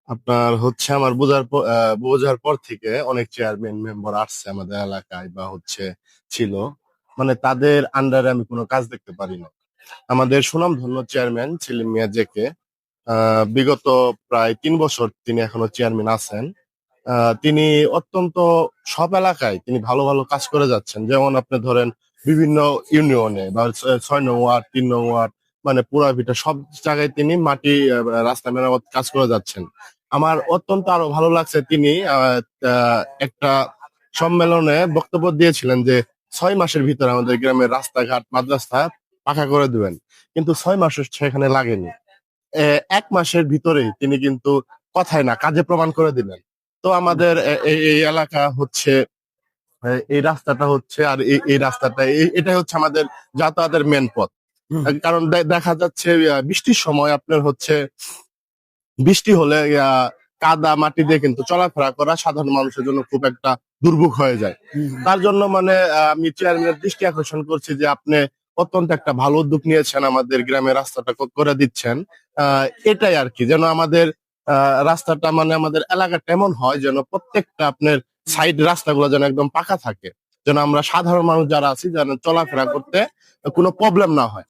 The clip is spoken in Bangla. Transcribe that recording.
আপনার হচ্ছে আমার বোঝার পর থেকে অনেক চেয়ারম্যান মেম্বার আসছে আমাদের এলাকায় বা হচ্ছে ছিল, মানে তাদের আন্ডারে আমি কোনো কাজ দেখতে পারি না। আমাদের সুনামধন্য চেয়ারম্যান সেলিম মিয়া জেকে বিগত প্রায় 3 বছর তিনি এখনো চেয়ারম্যান আছেন। তিনি অত্যন্ত সব এলাকায় তিনি ভালো ভালো কাজ করে যাচ্ছেন। যেমন আপনি ধরেন বিভিন্ন ইউনিয়নে বা 6 নং ওয়ার্ড, 3 নং ওয়ার্ড, মানে পুরা ভিটা সব জায়গায় তিনি মাটি রাস্তা মেরামত কাজ করে যাচ্ছেন। আমার অত্যন্ত আরো ভালো লাগছে তিনি একটা সম্মেলনে বক্তব্য দিয়েছিলেন যে 6 মাসের ভিতরে আমাদের গ্রামের রাস্তাঘাট মাদ্রাসা পাকা করে দিবেন, কিন্তু 6 মাস সেখানে লাগেনি। 1 মাসের ভিতরেই তিনি কিন্তু কথায় না কাজে প্রমাণ করে দিলেন। তো আমাদের এই এলাকা হচ্ছে এই রাস্তাটা হচ্ছে, আর এই রাস্তাটা এটাই হচ্ছে আমাদের যাতায়াতের মেন পথ। কারণ দেখা যাচ্ছে বৃষ্টির সময় আপনার হচ্ছে বৃষ্টি হলে কাদা মাটি দিয়ে কিন্তু চলাফেরা করা সাধারণ মানুষের জন্য খুব একটা দুর্ভোগ হয়ে যায়। তার জন্য মানে আমি চেয়ারম্যানের দৃষ্টি আকর্ষণ করছি যে আপনি অত্যন্ত একটা ভালো উদ্যোগ নিয়েছেন, আমাদের গ্রামের রাস্তাটা করে দিচ্ছেন। এটাই আর কি, যেন আমাদের রাস্তাটা মানে আমাদের এলাকাটা এমন হয় যেন প্রত্যেকটা আপনার সাইড রাস্তাগুলো যেন একদম পাকা থাকে, যেন আমরা সাধারণ মানুষ যারা আছি যেন চলাফেরা করতে কোনো প্রবলেম না হয়।